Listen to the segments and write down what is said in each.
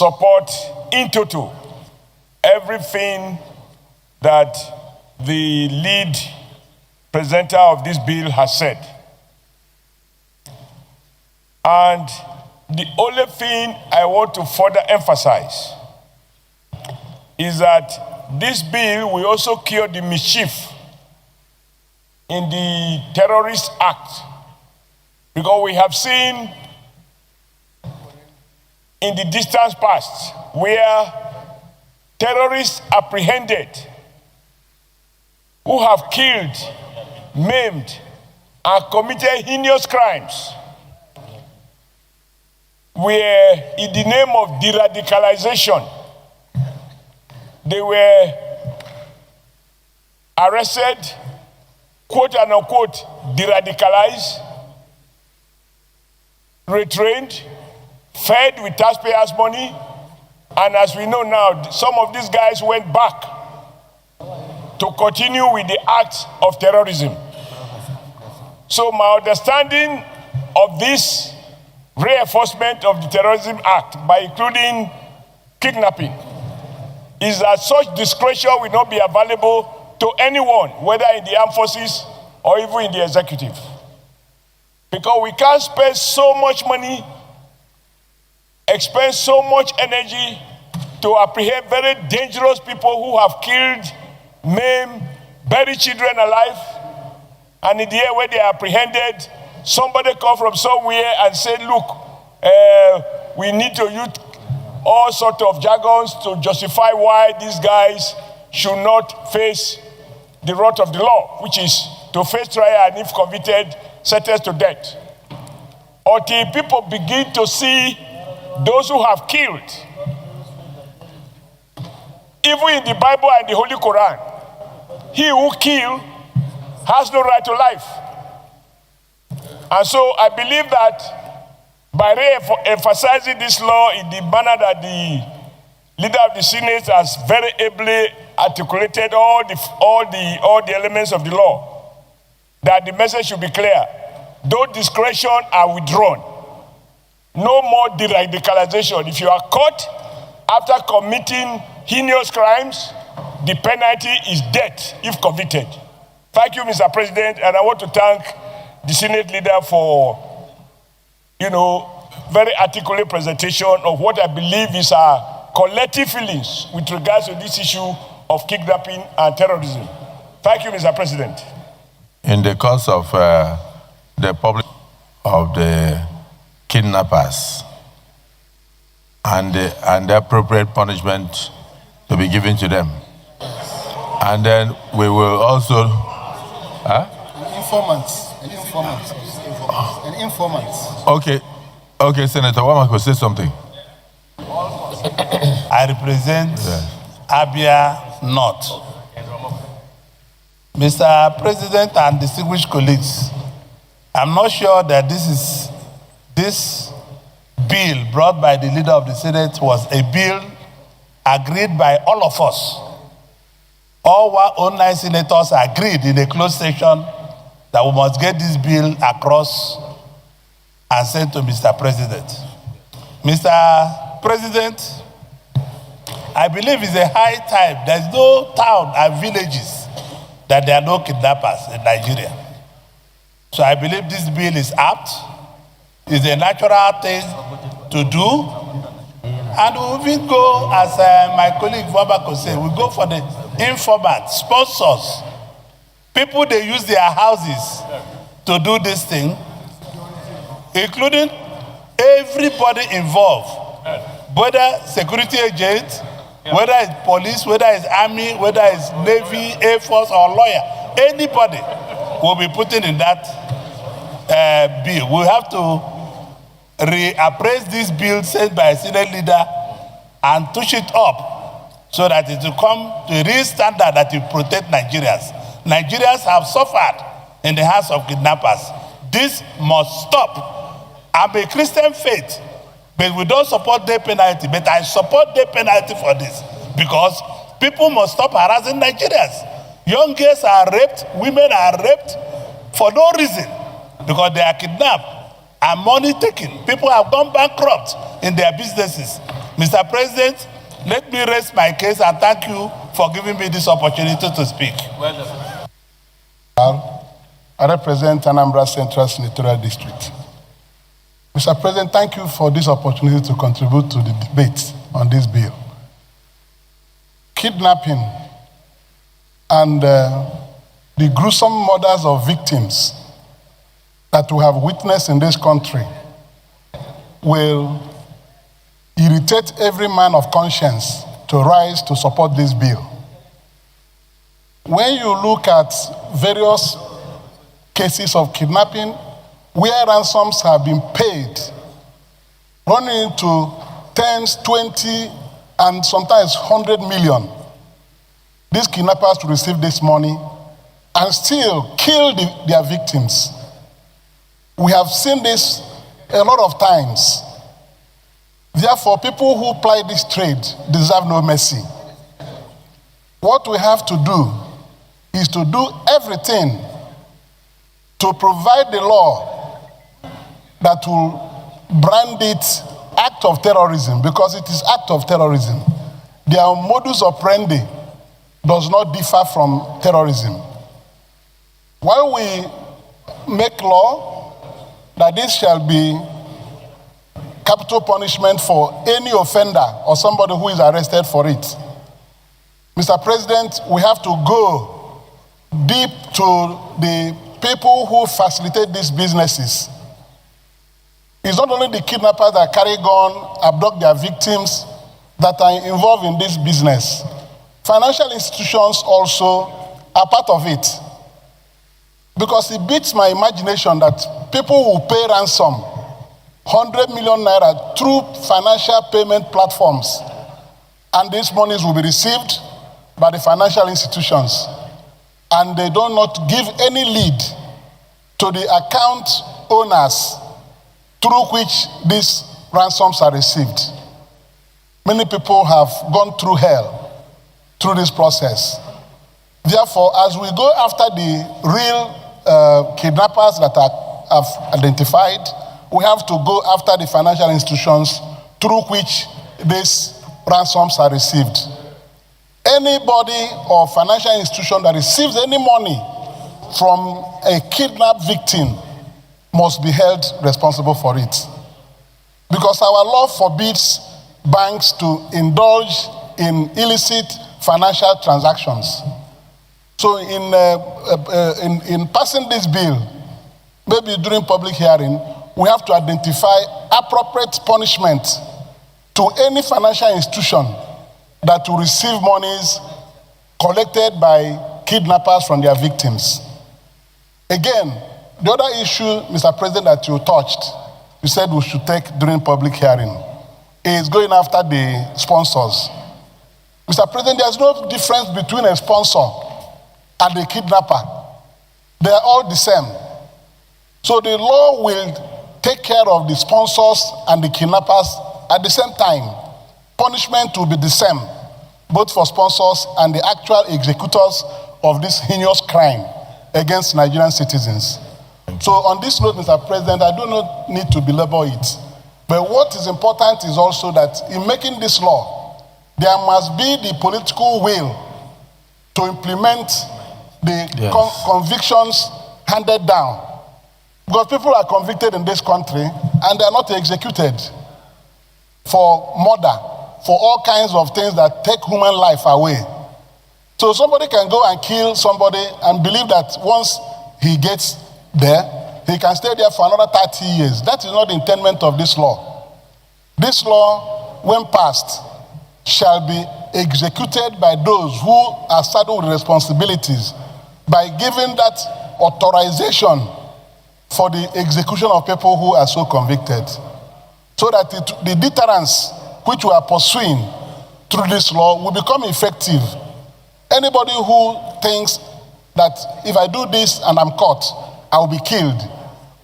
support in total everything that the lead presenter of this bill has said. And the only thing I want to further emphasize is that this bill will also cure the mischief in the Terrorist Act, because we have seen in the distant past where terrorists apprehended who have killed, maimed, and committed heinous crimes were, in the name of de-radicalization, they were arrested, quote and unquote, de-radicalized, retrained, fed with taxpayers' money, and as we know now, some of these guys went back to continue with the acts of terrorism. So my understanding of this reinforcement of the Terrorism Act by including kidnapping is that such discretion will not be available to anyone, whether in the armed forces or even in the executive. Because we can't spend so much money, expend so much energy to apprehend very dangerous people who have killed, maimed, buried children alive, and in the air where they are apprehended, somebody come from somewhere and say, look, we need to use all sorts of jargons to justify why these guys should not face the wrath of the law, which is to face trial and if convicted, sentenced to death. Until people begin to see those who have killed, even in the Bible and the Holy Quran, he who kills has no right to life. And so I believe that by re-emphasizing this law in the manner that the leader of the Senate has very ably articulated all the elements of the law, that the message should be clear. Those discretions are withdrawn. No more de-radicalization. If you are caught after committing heinous crimes, the penalty is death if convicted. Thank you, Mr. President, and I want to thank the Senate leader for, very articulate presentation of what I believe is our collective feelings with regards to this issue of kidnapping and terrorism. Thank you, Mr. President. In the course of the public of the kidnappers and the appropriate punishment to be given to them. And then we will also... Informants. Okay, Senator Wamako, say something. I represent Abia North. Mr. President and distinguished colleagues, I'm not sure that this bill brought by the leader of the Senate was a bill agreed by all of us. All 109 senators agreed in a closed session that we must get this bill across and sent to Mr. President. Mr. President, I believe it's a high time. There's no town and villages that there are no kidnappers in Nigeria. So I believe this bill is apt, is a natural thing to do. And we will go, as my colleague Wabako said, we go for the informants, sponsors, people they use their houses to do this thing, including everybody involved, whether security agents, whether it's police, whether it's army, whether it's Navy, Air Force, or lawyer, anybody will be putting in that bill. We have to reappraise this bill sent by a Senate leader and touch it up so that it will come to a real standard that will protect Nigerians. Nigerians have suffered in the hands of kidnappers. This must stop. I'm a Christian faith, but we don't support death penalty. But I support death penalty for this because people must stop harassing Nigerians. Young girls are raped, women are raped for no reason because they are kidnapped and money taken. People have gone bankrupt in their businesses. Mr. President, let me raise my case and thank you for giving me this opportunity to speak. Well done. I represent Anambra Central Senatorial District. Mr. President, thank you for this opportunity to contribute to the debate on this bill. Kidnapping and the gruesome murders of victims that we have witnessed in this country will irritate every man of conscience to rise to support this bill. When you look at various cases of kidnapping where ransoms have been paid, running into tens, 20, and sometimes 100 million, these kidnappers to receive this money and still kill their victims. We have seen this a lot of times. Therefore, people who ply this trade deserve no mercy. What we have to do is to do everything to provide the law that will brand it act of terrorism, because it is act of terrorism. Their modus operandi does not differ from terrorism. While we make law that this shall be capital punishment for any offender or somebody who is arrested for it, Mr. President, we have to go deep to the people who facilitate these businesses. It's not only the kidnappers that carry gun, abduct their victims, that are involved in this business. Financial institutions also are part of it. Because it beats my imagination that people will pay ransom, 100 million naira, through financial payment platforms, and these monies will be received by the financial institutions, and they do not give any lead to the account owners through which these ransoms are received. Many people have gone through hell through this process. Therefore, as we go after the real kidnappers that have identified, we have to go after the financial institutions through which these ransoms are received. Anybody or financial institution that receives any money from a kidnapped victim must be held responsible for it. Because our law forbids banks to indulge in illicit financial transactions. So in passing this bill, maybe during public hearing, we have to identify appropriate punishment to any financial institution that will receive monies collected by kidnappers from their victims. Again, the other issue, Mr. President, that you touched, you said we should take during public hearing, is going after the sponsors. Mr. President, there's no difference between a sponsor and a kidnapper. They are all the same. So the law will take care of the sponsors and the kidnappers at the same time. Punishment will be the same, both for sponsors and the actual executors of this heinous crime against Nigerian citizens. So on this note, Mr. President, I do not need to belabor it. But what is important is also that in making this law, there must be the political will to implement the convictions handed down. Because people are convicted in this country and they are not executed for murder, for all kinds of things that take human life away. So somebody can go and kill somebody and believe that once he gets there, he can stay there for another 30 years. That is not the intent of this law. This law, when passed, shall be executed by those who are saddled with responsibilities by giving that authorization for the execution of people who are so convicted. So that the deterrence which we are pursuing through this law will become effective. Anybody who thinks that if I do this and I'm caught, I will be killed,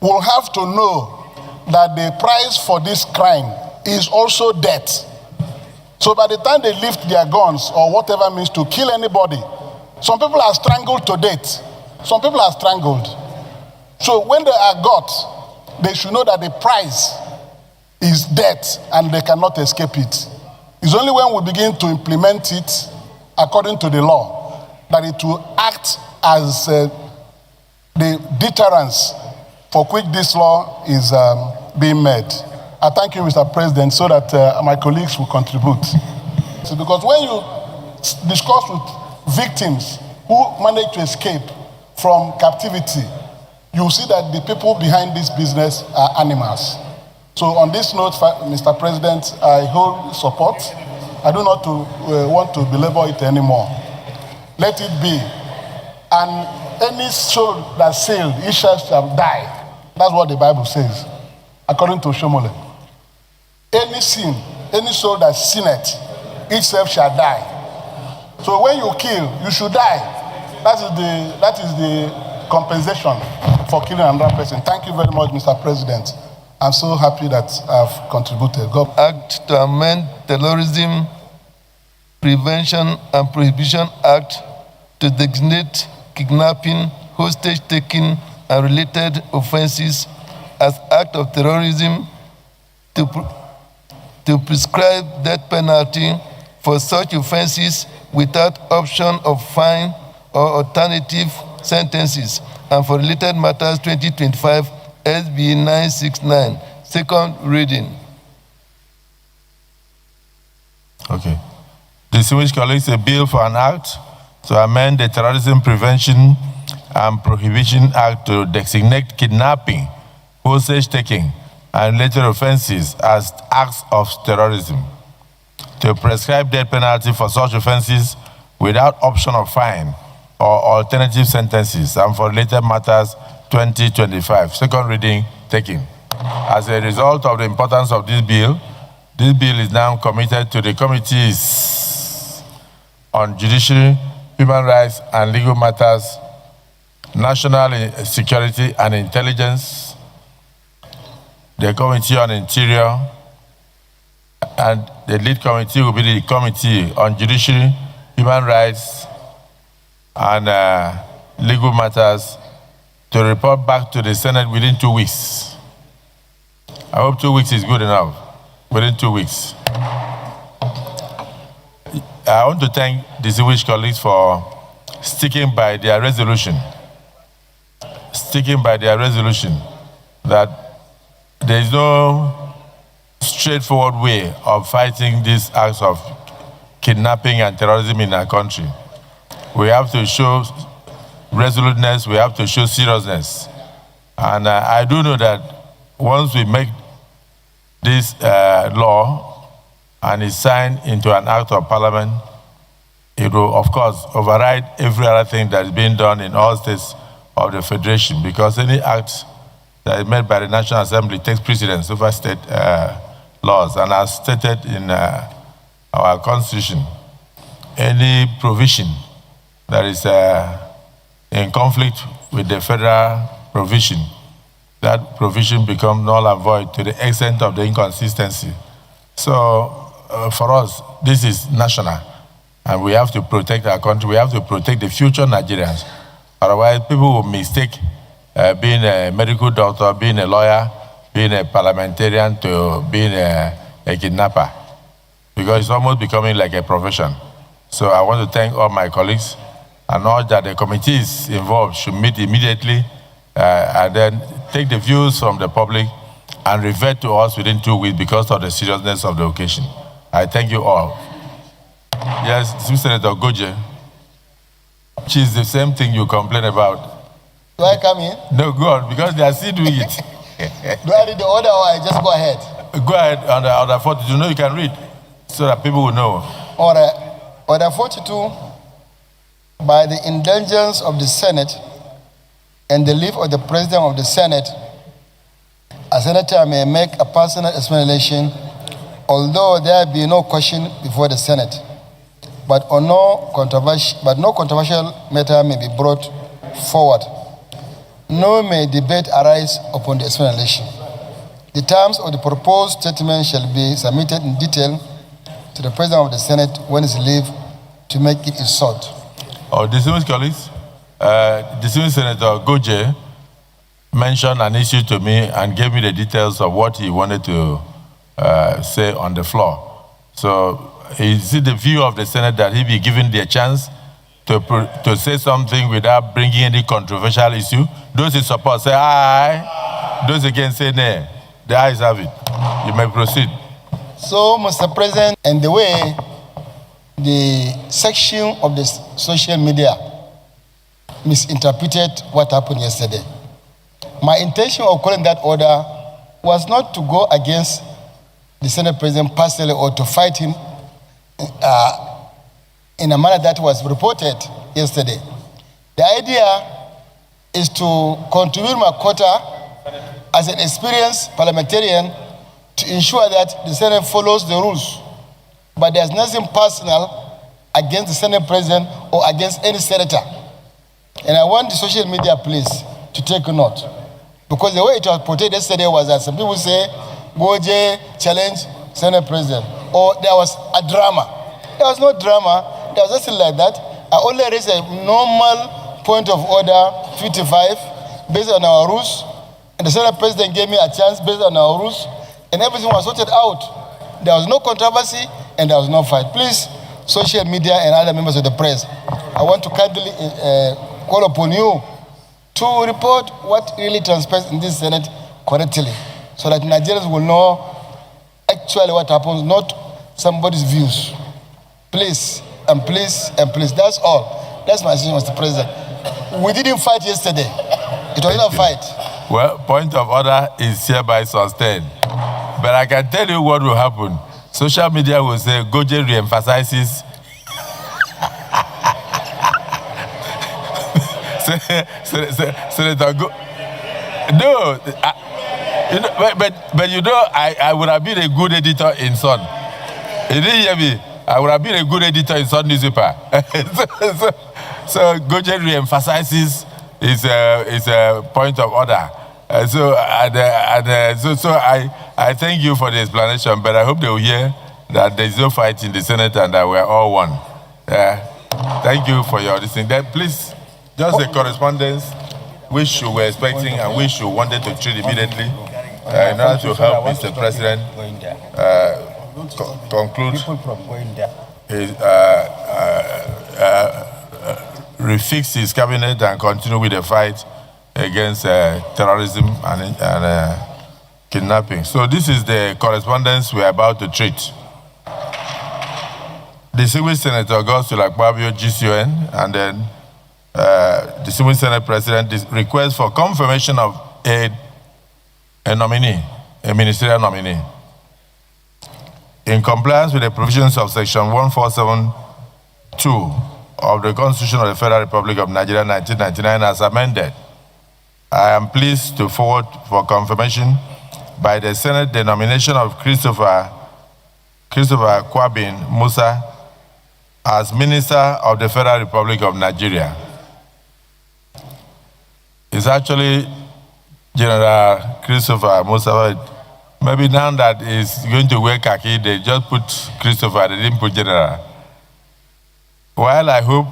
will have to know that the price for this crime is also death. So by the time they lift their guns or whatever means to kill anybody, some people are strangled to death. Some people are strangled. So when they are got, they should know that the price is death and they cannot escape it. It's only when we begin to implement it according to the law that it will act as the deterrence for which this law is being made. I thank you, Mr. President, so that my colleagues will contribute. So because when you discuss with victims who manage to escape from captivity, you see that the people behind this business are animals. So on this note, Mr. President, I hold support. I do not want to belabor it anymore. Let it be. And any soul that sailed, it shall die. That's what the Bible says, according to Oshiomhole. Any sin, any soul that sinneth, itself shall die. So when you kill, you should die. That is the compensation for killing another person. Thank you very much, Mr. President. I'm so happy that I've contributed. Act to amend Terrorism Prevention and Prohibition Act to designate kidnapping, hostage taking, and related offenses as act of terrorism, to prescribe death penalty for such offenses without option of fine or alternative sentences, and for related matters 2025 SB 969. Second reading. Okay. Distinguished colleagues, a bill for an act to amend the Terrorism Prevention and Prohibition Act to designate kidnapping, hostage taking, and related offenses as acts of terrorism, to prescribe death penalty for such offenses without option of fine or alternative sentences, and for related matters 2025. Second reading taken. As a result of the importance of this bill is now committed to the committees on Judiciary, Human Rights and Legal Matters, National Security and Intelligence, the Committee on Interior, and the lead committee will be the Committee on Judiciary, Human Rights and Legal Matters, to report back to the Senate within 2 weeks. I hope 2 weeks is good enough. Within 2 weeks. I want to thank distinguished colleagues for sticking by their resolution. Sticking by their resolution that there is no straightforward way of fighting these acts of kidnapping and terrorism in our country. We have to show resoluteness, we have to show seriousness. And I do know that once we make this law and it's signed into an act of parliament, it will, of course, override every other thing that is being done in all states of the Federation, because any act that is made by the National Assembly takes precedence over state laws. And as stated in our Constitution, any provision that is in conflict with the federal provision, that provision becomes null and void to the extent of the inconsistency. So for us, this is national, and we have to protect our country. We have to protect the future Nigerians. Otherwise, people will mistake being a medical doctor, being a lawyer, being a parliamentarian to being a kidnapper, because it's almost becoming like a profession. So I want to thank all my colleagues and urge that the committees involved should meet immediately and then take the views from the public and revert to us within 2 weeks because of the seriousness of the occasion. I thank you all. Yes, Senator Goje, which is the same thing you complain about. Do I come in? No, go on, because they are still doing it. Do I read the order or I just go ahead? Go ahead, order 42. You know you can read so that people will know. Order 42, by the indulgence of the Senate and the leave of the President of the Senate, a senator may make a personal explanation, although there be no question before the Senate, but no controversial matter may be brought forward, nor may debate arise upon the explanation. The terms of the proposed statement shall be submitted in detail to the President of the Senate when his leave to make it is sought. Distinguished colleagues, distinguished Senator Goje mentioned an issue to me and gave me the details of what he wanted to say on the floor. So is it the view of the Senate that he be given the chance to say something without bringing any controversial issue? Those in support say aye. Those against say nay. The ayes have it. You may proceed. So, Mr. President, and the way the section of the social media misinterpreted what happened yesterday. My intention of calling that order was not to go against the Senate President personally or to fight him in a manner that was reported yesterday. The idea is to contribute my quota as an experienced parliamentarian to ensure that the Senate follows the rules. But there's nothing personal against the Senate President or against any senator. And I want the social media, please, to take note. Because the way it was portrayed yesterday was that some people say, Goje challenge Senate President. Or there was a drama. There was no drama. There was nothing like that. I only raised a normal point of order, 55, based on our rules. And the Senate President gave me a chance based on our rules. And everything was sorted out. There was no controversy and there was no fight. Please, social media and other members of the press, I want to kindly call upon you to report what really transpires in this Senate correctly, so that Nigerians will know actually what happens, not somebody's views. Please, and please, and please. That's all. That's my suggestion, Mr. President. We didn't fight yesterday. It was not a fight. Well, point of order is hereby sustained. But I can tell you what will happen. Social media will say, Goje re-emphasizes. Senator Go. No, but you know, I would have been a good editor in Sun. You didn't hear me? I would have been a good editor in Sun newspaper. so Goje re-emphasizes is a point of order. So I thank you for the explanation, but I hope they will hear that there is no fight in the Senate and that we are all one. Thank you for your listening. Then please, just the correspondence which you were expecting and which you wanted to treat immediately in order to help Mr. President conclude refix his cabinet and continue with the fight against terrorism and kidnapping. So this is the correspondence we are about to treat. Distinguished Senator Godswill Akpabio, GCON, and then Distinguished Senate President request for confirmation of a nominee, a ministerial nominee. In compliance with the provisions of Section 147(2) of the Constitution of the Federal Republic of Nigeria 1999 as amended, I am pleased to forward for confirmation by the Senate the nomination of Christopher Kwabin Musa as Minister of the Federal Republic of Nigeria. It's actually General Christopher Musa. Maybe now that he's going to wear khaki, they just put Christopher, they didn't put General. While I hope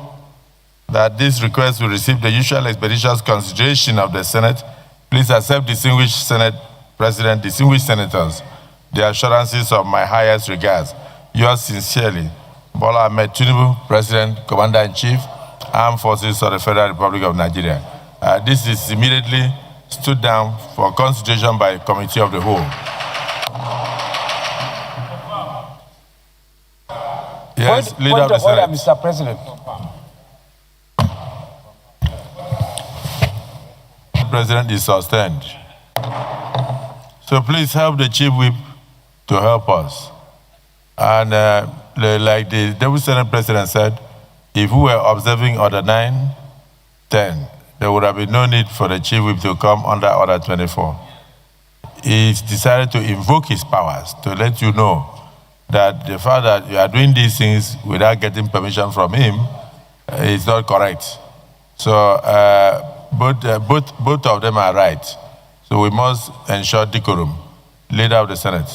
that this request will receive the usual expeditious consideration of the Senate, please accept, distinguished Senate President, distinguished senators, the assurances of my highest regards. Yours sincerely, Bola Ahmed Tinubu, President, Commander-in-Chief, Armed Forces of the Federal Republic of Nigeria. This is immediately stood down for consideration by Committee of the Whole. Yes, Leader of the Senate. Mr. President. President is sustained. So please help the Chief Whip to help us. And like the Deputy Senate President said, if we were observing Order 9, 10, there would have been no need for the Chief Whip to come under Order 24. He's decided to invoke his powers to let you know that the fact that you are doing these things without getting permission from him is not correct. So both of them are right. So we must ensure decorum. Leader of the Senate.